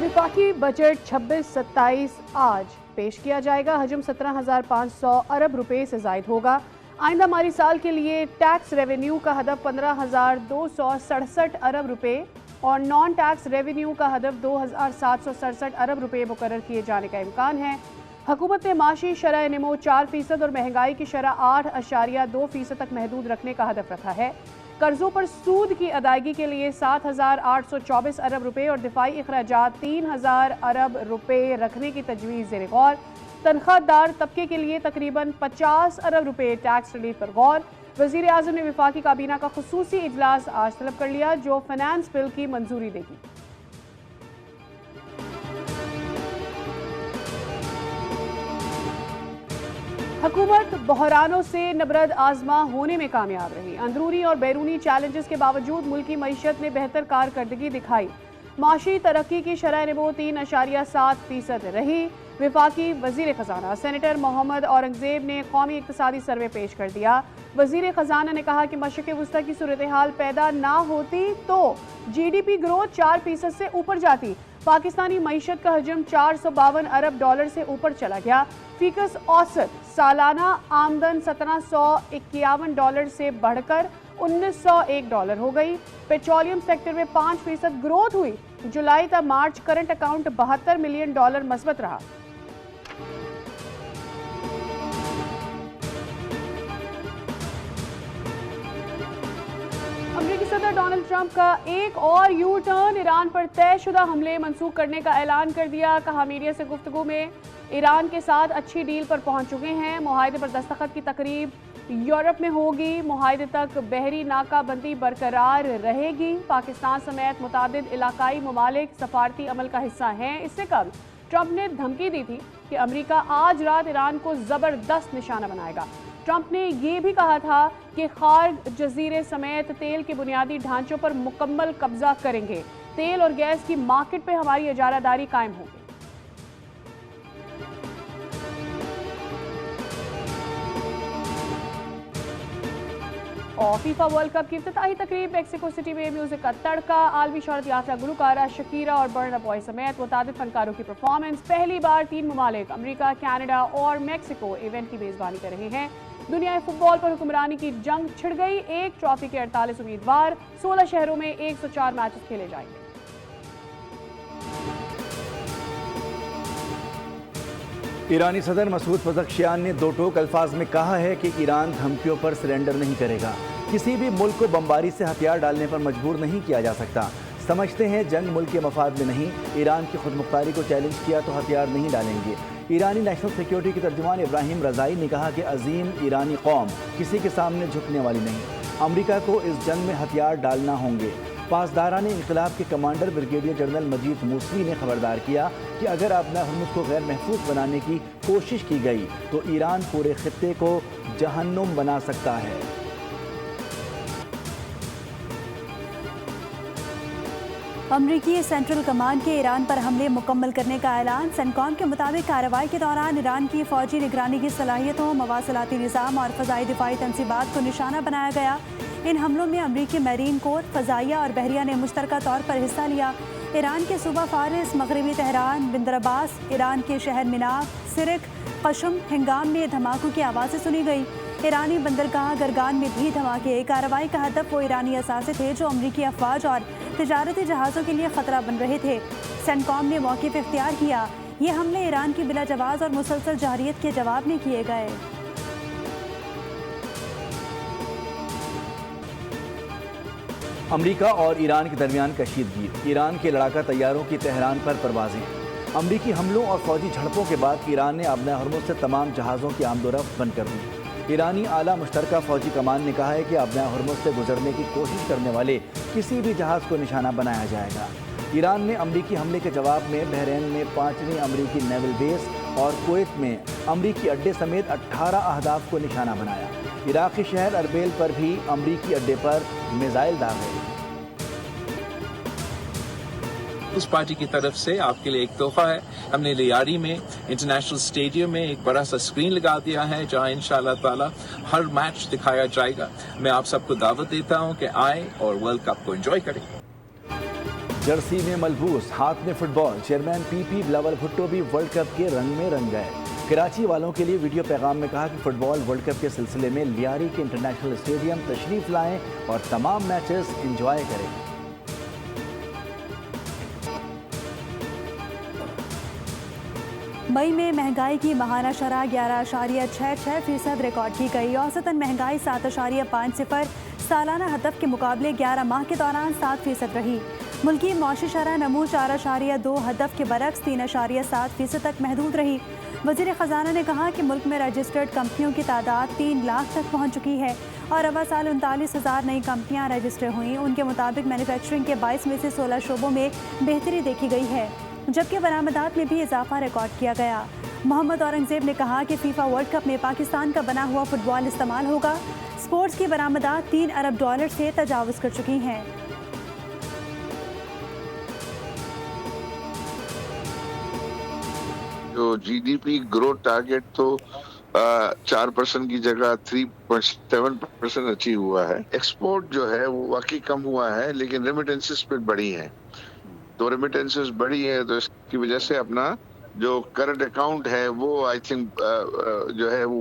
वफाकी बजट 26-27 आज पेश किया जाएगा। हजम 17,500 अरब रुपए से जायद होगा। आइंदा माली साल के लिए टैक्स रेवेन्यू का हदफ 15,267 अरब रुपए और नॉन टैक्स रेवेन्यू का हदफ 2,767 अरब रुपए मुकर्रर किए जाने का इम्कान है। हुकूमत ने माशी शरह नमो 4% और महंगाई की शरह 8.2% तक महदूद रखने का हदफ रखा है। कर्जों पर सूद की अदायगी के लिए 7,824 अरब रुपए और दिफाई अखराजात 3,000 अरब रुपए रखने की तजवीज़ ज़ेर गौर। तनख्वाहदार तबके के लिए तकरीबन 50 अरब रुपए टैक्स रिलीफ पर गौर। वज़ीर आज़म ने वफाकी काबीना का खुसूसी इजलास आज तलब कर लिया जो फाइनेंस बिल की मंजूरी देगी। हुकूमत बहरानों से नबरद आजमा होने में कामयाब रही। अंदरूनी और बैरूनी चैलेंजेस के बावजूद मुल्की मईशत ने बेहतर कारकर्दगी दिखाई। माशी तरक्की की शरह नमो 3.7% रही। वफाकी वजीर खजाना सेनेटर मोहम्मद औरंगजेब ने कौमी इक्तिसादी सर्वे पेश कर दिया। वजीर खजाना ने कहा कि मशरिक़ वस्ता की सूरत हाल पैदा ना होती तो GDP ग्रोथ 4% से ऊपर जाती। पाकिस्तानी मईशत का हजम 452 अरब डॉलर से ऊपर चला गया। फीकस औसत सालाना आमदन 1751 डॉलर से बढ़कर 1901 डॉलर हो गई। पेट्रोलियम सेक्टर में 5% ग्रोथ हुई। जुलाई तक मार्च करंट अकाउंट 72 मिलियन डॉलर मस्बत रहा। अमेरिकी सदर डोनाल्ड ट्रंप का एक और यू टर्न, ईरान पर तयशुदा हमले मंसूख करने का ऐलान कर दिया। कहा मीडिया से गुफ्तगू में ईरान के साथ अच्छी डील पर पहुंच चुके हैं। मुआहदे पर दस्तखत की तकरीब यूरोप में होगी। मुआहदे तक बहरी नाकाबंदी बरकरार रहेगी। पाकिस्तान समेत मुतादिद इलाकाई ममालिक सफारती अमल का हिस्सा हैं। इससे कल ट्रंप ने धमकी दी थी कि अमेरिका आज रात ईरान को ज़बरदस्त निशाना बनाएगा। ट्रंप ने ये भी कहा था कि खार्ग जजीरे समेत तेल के बुनियादी ढांचों पर मुकम्मल कब्जा करेंगे। तेल और गैस की मार्केट पर हमारी इजारादारी कायम होगी। और फीफा वर्ल्ड कप की इफ्तिताही तकरीब मेक्सिको सिटी में म्यूजिक का तड़का, आलमी शोहरत याफ्ता गुलकारा शकीरा और बर्ना बॉय समेत मुतादिद फनकारों की परफॉर्मेंस। पहली बार 3 ममालिक अमेरिका, कनाडा और मेक्सिको इवेंट की मेजबानी कर रहे हैं। दुनिया फुटबॉल पर हुक्मरानी की जंग छिड़ गई। एक ट्रॉफी के 48 उम्मीदवार, 16 शहरों में 104 मैचेस खेले जाएंगे। ईरानी सदर मसूद पज़ेश्कियान ने दो टोक अल्फाज में कहा है कि ईरान धमकियों पर सरेंडर नहीं करेगा। किसी भी मुल्क को बमबारी से हथियार डालने पर मजबूर नहीं किया जा सकता। समझते हैं जंग मुल्क के मफाद में नहीं। ईरान की खुदमुख्तारी को चैलेंज किया तो हथियार नहीं डालेंगे। ईरानी नेशनल सिक्योरिटी के तर्जुमान इब्राहिम रज़ाई ने कहा कि अजीम ईरानी कौम किसी के सामने झुकने वाली नहीं। अमेरिका को इस जंग में हथियार डालना होंगे। पासदाराने इनकलाब के कमांडर ब्रिगेडियर जनरल मजीद मूसवी ने खबरदार किया कि अगर अपना हुर्मुज़ को गैर महफूज बनाने की कोशिश की गई तो ईरान पूरे खित्ते को जहन्नुम बना सकता है। अमरीकी सेंट्रल कमांड के ईरान पर हमले मुकम्मल करने का ऐलान। सेंटकॉम के मुताबिक कार्रवाई के दौरान ईरान की फौजी निगरानी की सलाहियतों, मवासलाती निज़ाम और फ़ज़ाई दिफाई तनसीबात को निशाना बनाया गया। इन हमलों में अमरीकी मैरीन कोर, फ़ज़ाइया और बहरिया ने मुश्तरका तौर पर हिस्सा लिया। ईरान के सूबा फारिस, मगरबी तेहरान, बिंदर अब्बास, ईरान के शहर मिनाफ, सिरक, कशम, हिंगाम में धमाकों की आवाज़ें सुनी गई। ईरानी बंदरगाह गरगान में भी धमाके। कार्रवाई का हदफ वो ईरानी असासे थे जो अमरीकी अफवाज और तिजारती जहाज़ों के लिए ख़तरा बन रहे थे। सेंटकॉम ने मौक़िफ़ इख्तियार किया। ये हमले ईरान की बिला जवाज़ और मुसलसल जहरियत के जवाब में किए गए। अमेरिका और ईरान के दरमियान कशीदगी। ईरान के लड़ाका तैयारों की तेहरान पर परवाजें। अमरीकी हमलों और फौजी झड़पों के बाद ईरान ने अपने हुर्मुज़ से तमाम जहाज़ों की आमदोरफ्त बंद कर दी। ईरानी आला मुश्तरका फौजी कमान ने कहा है कि अपने हुर्मुज़ से गुजरने की कोशिश करने वाले किसी भी जहाज़ को निशाना बनाया जाएगा। ईरान ने अमरीकी हमले के जवाब में बहरीन में 5वीं अमरीकी नेवल बेस और कुवैत में अमरीकी अड्डे समेत 18 अहदाफ को निशाना बनाया। इराक़ी शहर अरबेल पर भी अमरीकी अड्डे पर मिसाइल दागे। उस पार्टी की तरफ से आपके लिए एक तोहफा है। हमने लियारी में इंटरनेशनल स्टेडियम में एक बड़ा सा स्क्रीन लगा दिया है जहां इंशाअल्लाह ताला हर मैच दिखाया जाएगा। मैं आप सबको दावत देता हूं कि आए और वर्ल्ड कप को एंजॉय करें। जर्सी में मलबूस, हाथ में football, chairman PP Bilawal Bhutto भी वर्ल्ड कप के रंग में रंग गए। कराची वालों के लिए वीडियो पैगाम में कहा कि फुटबॉल वर्ल्ड कप के सिलसिले में लियारी के इंटरनेशनल स्टेडियम तशरीफ लाएं और तमाम मैचेस एंजॉय करें। मई में महंगाई की माहाना शरह 11.66% रिकॉर्ड की गई। औसतन महंगाई 7.50 सालाना हदफ के मुकाबले 11 माह के दौरान 7% रही। मुल्की मौशी शरह नमू 4.2 हदफ के बरक्स 3.7% तक महदूद रही। वज़ीर ख़जाना ने कहा कि मुल्क में रजिस्टर्ड कंपनियों की तादाद 3 लाख तक पहुँच चुकी है और अव्वल साल 39,000 नई कंपनियाँ रजिस्टर हुईं। उनके मुताबिक मैन्युफैक्चरिंग के 22 में से 16 शोबों में बेहतरी देखी गई है, जबकि बरामदात में भी इजाफा रिकॉर्ड किया गया। मोहम्मद औरंगजेब ने कहा कि फीफा वर्ल्ड कप में पाकिस्तान का बना हुआ फुटबॉल इस्तेमाल होगा। स्पोर्ट्स की बरामदात $3 अरब से तजावुज़ कर चुकी हैं। जो जीडीपी ग्रोथ टारगेट तो 4% की जगह 3.7% अचीव हुआ है। एक्सपोर्ट जो है वो वाकई कम हुआ है, लेकिन रेमिटेंसेस पे बढ़ी हैं। तो रेमिटेंसेस बढ़ी है तो इसकी वजह से अपना जो करंट अकाउंट है वो आई थिंक जो है वो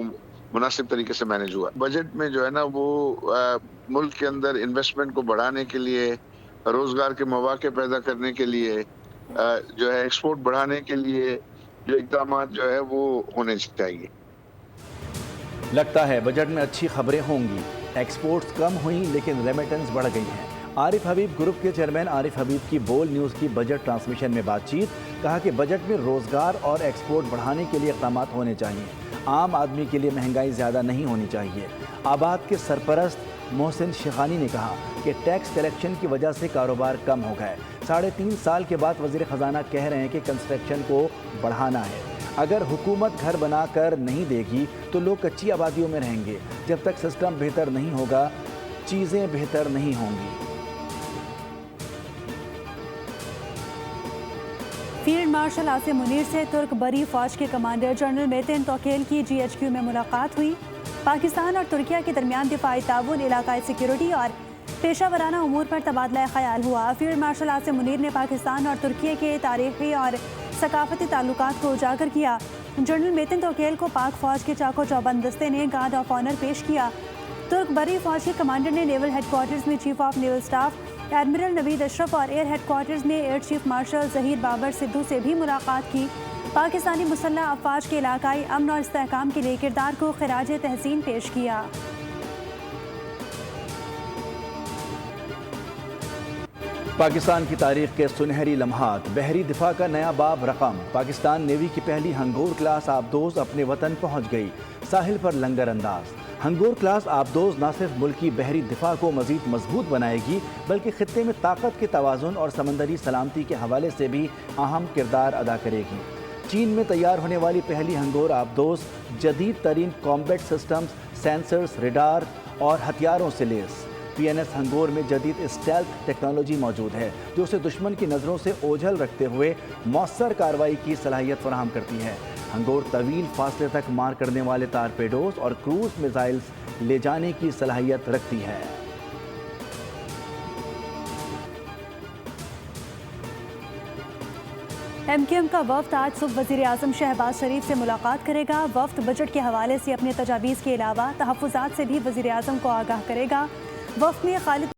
मुनासिब तरीके से मैनेज हुआ। बजट में जो है ना वो मुल्क के अंदर इन्वेस्टमेंट को बढ़ाने के लिए, रोजगार के मौके पैदा करने के लिए, जो है एक्सपोर्ट बढ़ाने के लिए जो इक़दाम जो है वो होने चाहिए। लगता है बजट में अच्छी खबरें होंगी। एक्सपोर्ट्स कम हुई लेकिन रेमिटेंस बढ़ गई हैं। आरिफ हबीब ग्रुप के चेयरमैन आरिफ हबीब की बोल न्यूज़ की बजट ट्रांसमिशन में बातचीत। कहा कि बजट में रोज़गार और एक्सपोर्ट बढ़ाने के लिए इक़दाम होने चाहिए। आम आदमी के लिए महंगाई ज़्यादा नहीं होनी चाहिए। आबाद के सरपरस्त मोहसिन शिखानी ने कहा कि टैक्स कलेक्शन की वजह से कारोबार कम हो गए। 3.5 साल के बाद वज़ीर ख़जाना कह रहे हैं कि कंस्ट्रक्शन को बढ़ाना है। अगर हुकूमत घर बनाकर नहीं देगी तो लोग कच्ची आबादियों में रहेंगे। जब तक सिस्टम बेहतर नहीं होगा, चीज़ें बेहतर नहीं होंगी। फील्ड मार्शल आसिम मुनीर से तुर्क बरी फौज के कमांडर जनरल मेतिन तोकेल की GHQ में मुलाकात हुई। पाकिस्तान और तुर्किया के दरमियान दिफाई ताउन, इलाकाई सिक्योरिटी और पेशा वराना उमूर पर तबादला ख्याल हुआ। फील्ड मार्शल आसिम मुनीर ने पाकिस्तान और तुर्किया के तारीखी और सकाफती ताल्लुकात को उजागर किया। जनरल मेतिन तोकेल को पाक फौज के चाको चौबंद दस्ते ने गार्ड ऑफ ऑनर पेश किया। तुर्क बरी फौज के कमांडर ने नेवल हेडक्वार्टर्स में chief of naval staff admiral Naveed Ashraf और एयर हेडक्वार्टर्स में air chief marshal Zaheer Babar Sidhu से भी मुलाकात की। पाकिस्तानी मुसल्लह अफवाज के इलाकाई अमन और इस्तेहकाम के लिए किरदार को खिराज तहसीन पेश किया। पाकिस्तान की तारीख के सुनहरी लम्हात, बहरी दिफा का नया बाब रकम। पाकिस्तान नेवी की पहली हंगोर क्लास आबदोज अपने वतन पहुंच गई। साहिल पर लंगर अंदाज। हंगोर क्लास आबदोज न सिर्फ मुल्की बहरी दिफा को मजीद मजबूत बनाएगी बल्कि खित्ते में ताकत के तवाज़ुन और समंदरी सलामती के हवाले से भी अहम किरदार अदा करेगी। चीन में तैयार होने वाली पहली हंगोर आबदोज जदीद तरीन कॉम्बैट सिस्टम्स, सेंसर्स, रेडार और हथियारों से लेस। PNS हंगोर में जदीद स्टेल्थ टेक्नोलॉजी मौजूद है जो उसे दुश्मन की नज़रों से ओझल रखते हुए मौसर कार्रवाई की सलाहियत फराहम करती है। हंगोर तवील फासले तक मार करने वाले टारपेडोज और क्रूज मिसाइल्स ले जाने की सलाहियत रखती है। MKM का वफ्द आज सुबह वज़ीर आज़म शहबाज शरीफ से मुलाकात करेगा। वफ्द बजट के हवाले से अपने तजावीज़ के अलावा तहफ़्फ़ुज़ात से भी वज़ीर आज़म को आगाह करेगा। वफ्द में खालिद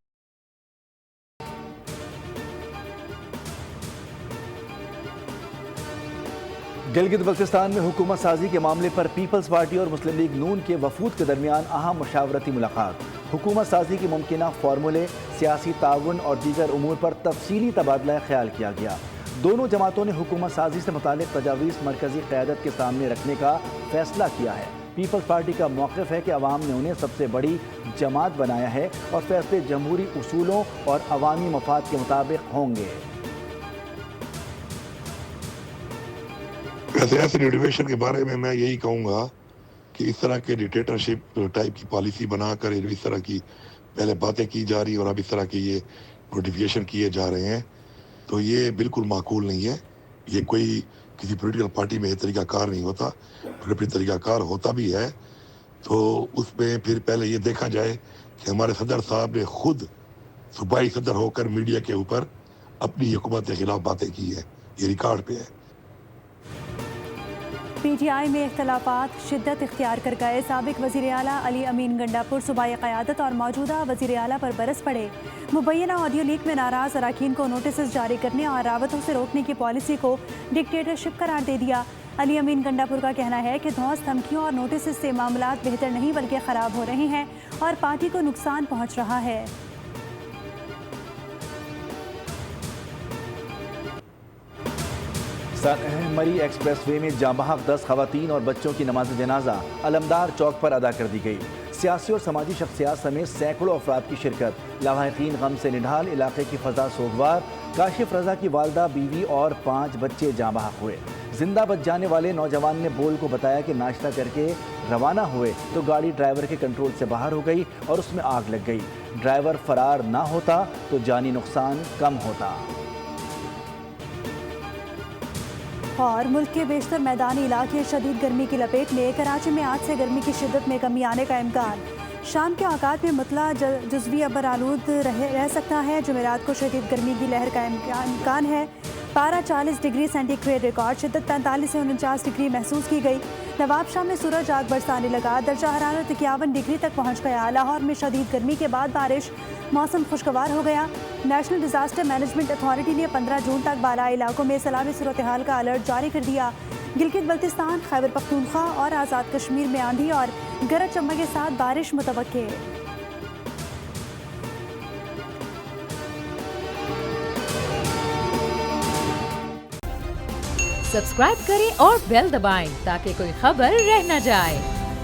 गिलगित बल्तिस्तान में हुकूमत साजी के मामले पर पीपल्स पार्टी और मुस्लिम लीग नून के वफूद के दरमियान अहम मुशावरती मुलाकात। हुकूमत साजी की मुमकिना फार्मूले, सियासी ताउन और दीगर उमूर पर तफसीली तबादला ख्याल किया गया। दोनों जमातों ने हुकूमत साजी से मुतालिक तजावीज़ मरकज़ी क़यादत के सामने रखने का फैसला किया है। पीपल्स पार्टी का मौक़िफ़ है कि अवाम ने उन्हें सबसे बड़ी जमात बनाया है और फैसले जमहूरी उसूलों और अवामी मफाद के मुताबिक होंगे। सियासी लिटिगेशन के बारे में मैं यही कहूँगा कि इस तरह के डिक्टेटरशिप टाइप की पॉलिसी बनाकर इस तरह की पहले बातें की जा रही और अब इस तरह के ये नोटिफिकेशन किए जा रहे हैं, तो ये बिल्कुल माकूल नहीं है। ये कोई किसी पॉलिटिकल पार्टी में ये तरीक़ाकार नहीं होता। फिर तरीक़ाकार होता भी है तो उसमें फिर पहले ये देखा जाए कि हमारे सदर साहब ने खुद सूबाई सदर होकर मीडिया के ऊपर अपनी हुकूमत के खिलाफ बातें की है, ये रिकॉर्ड पे है। PTI में इख्तलाफात शिद्दत इख्तियार कर गए। साबिक वज़ीर आला अली अमीन गंडापुर सूबाई क़यादत और मौजूदा वज़ीर आला पर बरस पड़े। मुबैना ऑडियो लीक में नाराज़ अरकान को नोटिस जारी करने और रावतों से रोकने की पॉलिसी को डिक्टेटरशिप करार दे दिया। अली अमीन गंडापुर का कहना है कि धौंस धमकियों और नोटिस से मामलात बेहतर नहीं बल्कि ख़राब हो रहे हैं और पार्टी को नुकसान पहुँच रहा है। मरी एक्सप्रेस वे में जांबहक 10 खवातीन और बच्चों की नमाज जनाजा अलमदार चौक पर अदा कर दी गई। सियासी और समाजी शख्सियात समेत सैकड़ों अफराद की शिरकत। लवाहिकीन गम से निढाल, इलाके की फजा सोगवार। काशिफ रजा की वालदा, बीवी और 5 बच्चे जांबहक हुए। जिंदा बच जाने वाले नौजवान ने बोल को बताया कि नाश्ता करके रवाना हुए तो गाड़ी ड्राइवर के कंट्रोल से बाहर हो गई और उसमें आग लग गई। ड्राइवर फरार ना होता तो जानी नुकसान कम होता। और मुल्क के बेशतर मैदानी इलाके शदीद गर्मी की लपेट में। कराची में आज से गर्मी की शिद्दत में कमी आने का इम्कान। शाम के औकात में मुतला जुज़वी अबर आलूद रह सकता है। जुमेरात को शदीद गर्मी की लहर का इम्कान है। पारा 40 डिग्री सेंटीग्रेड रिकॉर्ड, शिद्दत 45 से 49 डिग्री महसूस की गई। नवाबशाह में सूरज आग बरसाने लगा। दर्जा हरारत 51 डिग्री तक पहुँच गया। लाहौर में शदीद गर्मी के बाद बारिश, मौसम खुशगवार हो गया। नेशनल डिजास्टर मैनेजमेंट अथॉरिटी ने 15 जून तक बाला इलाकों में सैलाबी सूरत हाल का अलर्ट जारी कर दिया। गिलगित बल्तिस्तान, खैबर पख्तूनख्वा और आज़ाद कश्मीर में आंधी और गरज चमक के साथ बारिश मुतवक्के। सब्सक्राइब करें और बेल दबाएं ताकि कोई खबर रह न जाए।